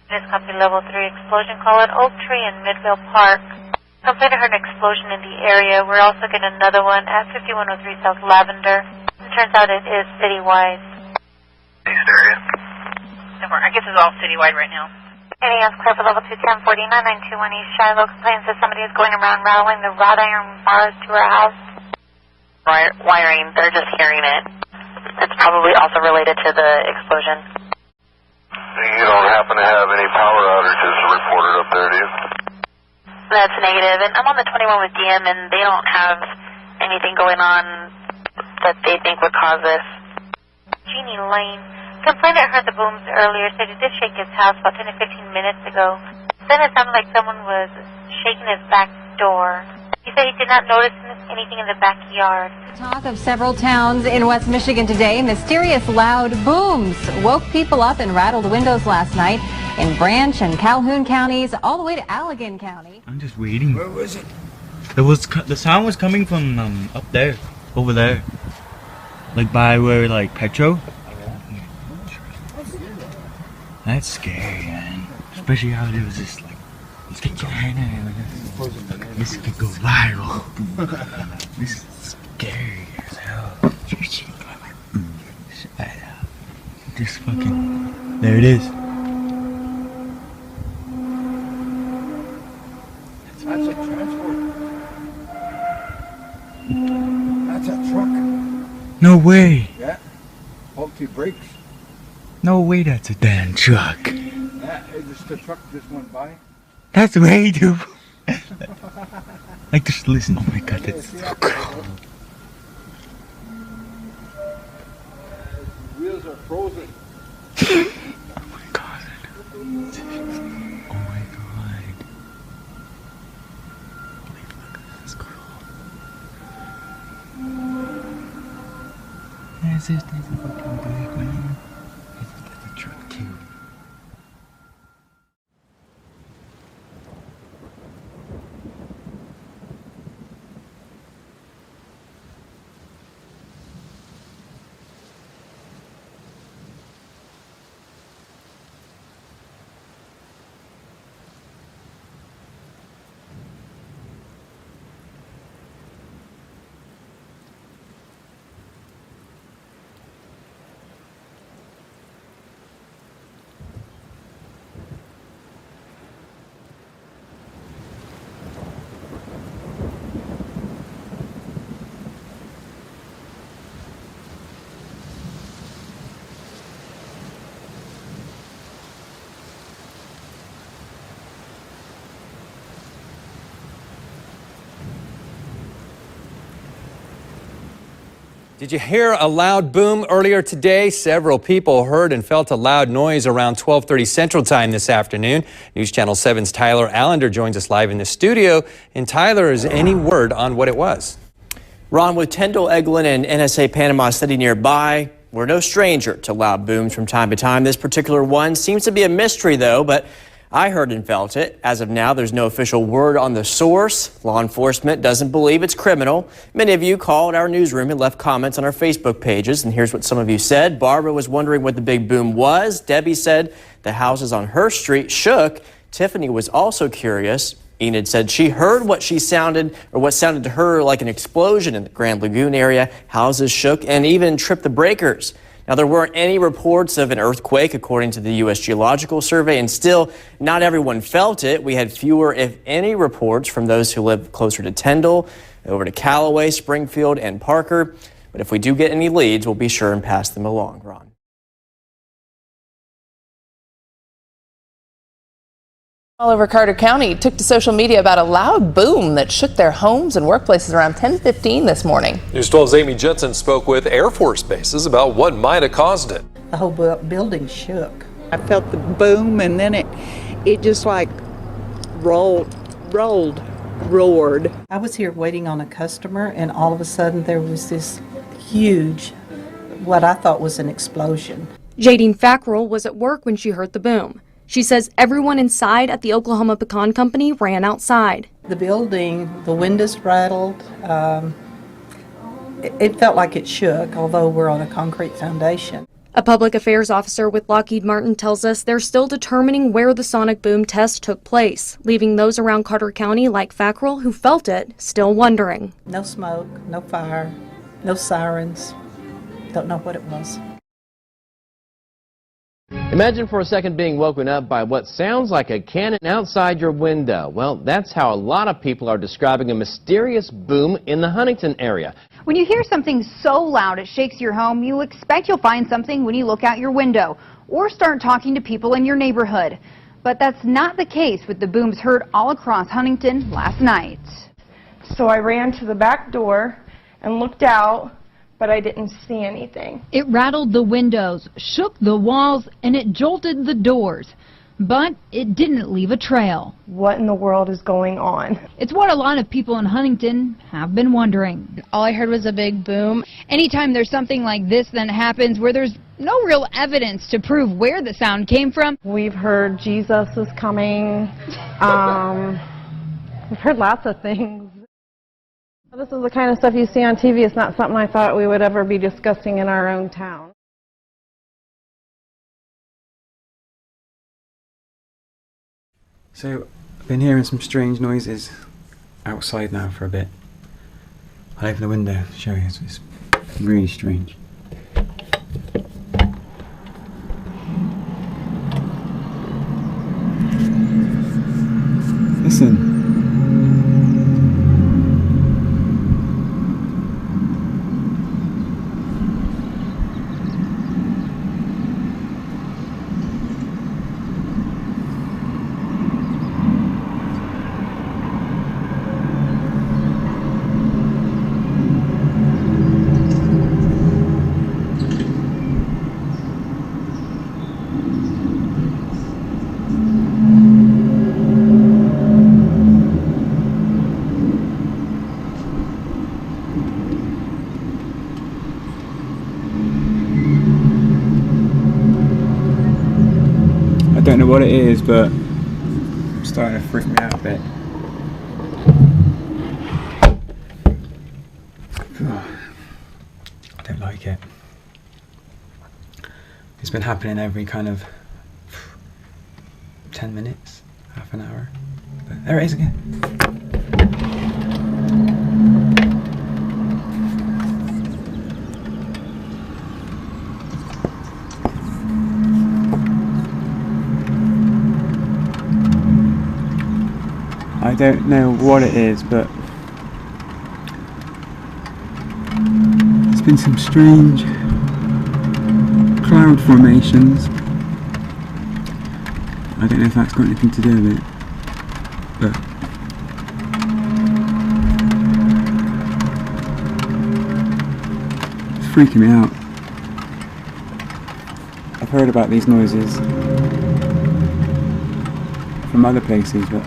This copy level 3 explosion call at Oak Tree in Midvale Park. Complainant heard an explosion in the area. We're also getting another one at 5103 South Lavender. It turns out it is citywide. East area. I guess it's all citywide right now. NES clear for level 2 1049 921 East Shiloh. Complains that somebody is going around rattling the wrought iron bars to her house. Wiring, they're just hearing it. It's probably also related to the explosion. You don't happen to have any power outages reported up there, do you? That's negative. And I'm on the 21 with DM, and they don't have anything going on that they think would cause this. Jeannie Lane. Complainant heard the booms earlier, said he did shake his house about 10 to 15 minutes ago. Then it sounded like someone was shaking his back door. He said he did not notice anything in the backyard. Talk of several towns in West Michigan today. Mysterious loud booms woke people up and rattled windows last night in Branch and Calhoun counties, all the way to Allegan County. I'm just waiting. Where was it? The sound was coming from up there, over there, like by where like Petro. That's scary, man. Especially how it was just like, this could go viral. This is scary as hell. Just fucking, there it is. That's a transport. That's a truck. No way. Yeah. Faulty brakes. No way that's a damn truck. Yeah, the truck just went by. That's way too... Like, just listen. Oh my god, that's so cool. The wheels are frozen. Oh my god. Oh my god. Holy fuck, that's cool. There's a fucking bike, man. That's a truck too. Did you hear a loud boom earlier today? Several people heard and felt a loud noise around 12:30 Central Time this afternoon. News Channel 7's Tyler Allender joins us live in the studio. And Tyler, is any word on what it was? Ron, with Tyndall, Eglin, and NSA Panama City nearby, we're no stranger to loud booms from time to time. This particular one seems to be a mystery, though, but I heard and felt it. As of now, there's no official word on the source. Law enforcement doesn't believe it's criminal. Many of you called our newsroom and left comments on our Facebook pages, and here's what some of you said. Barbara was wondering what the big boom was. Debbie said the houses on her street shook. Tiffany was also curious. Enid said she heard what sounded to her like an explosion in the Grand Lagoon area. Houses shook and even tripped the breakers. Now, there weren't any reports of an earthquake, according to the U.S. Geological Survey, and still, not everyone felt it. We had fewer, if any, reports from those who live closer to Tyndall, over to Callaway, Springfield, and Parker. But if we do get any leads, we'll be sure and pass them along, Ron. All over Carter County took to social media about a loud boom that shook their homes and workplaces around 10:15 this morning. News 12's Amy Jensen spoke with Air Force bases about what might have caused it. The whole building shook. I felt the boom, and then it just like roared. I was here waiting on a customer, and all of a sudden there was this huge, what I thought was an explosion. Jadine Fackrell was at work when she heard the boom. She says everyone inside at the Oklahoma Pecan Company ran outside. The building, the windows rattled. It felt like it shook, although we're on a concrete foundation. A public affairs officer with Lockheed Martin tells us they're still determining where the sonic boom test took place, leaving those around Carter County like Fackrell who felt it still wondering. No smoke, no fire, no sirens. Don't know what it was. Imagine for a second being woken up by what sounds like a cannon outside your window. Well, that's how a lot of people are describing a mysterious boom in the Huntington area. When you hear something so loud it shakes your home, you expect you'll find something when you look out your window or start talking to people in your neighborhood. But that's not the case with the booms heard all across Huntington last night. So I ran to the back door and looked out, but I didn't see anything. It rattled the windows, shook the walls, and it jolted the doors. But it didn't leave a trail. What in the world is going on? It's what a lot of people in Huntington have been wondering. All I heard was a big boom. Anytime there's something like this that happens where there's no real evidence to prove where the sound came from. We've heard Jesus is coming. We've heard lots of things. This is the kind of stuff you see on TV. It's not something I thought we would ever be discussing in our own town. So, I've been hearing some strange noises outside now for a bit. I'll open the window to show you. It's really strange. Listen. I don't know what it is, but it's starting to freak me out a bit. I don't like it. It's been happening every kind of 10 minutes, half an hour. But there it is again. I don't know what it is, but there's been some strange cloud formations. I don't know if that's got anything to do with it, but it's freaking me out. I've heard about these noises from other places, but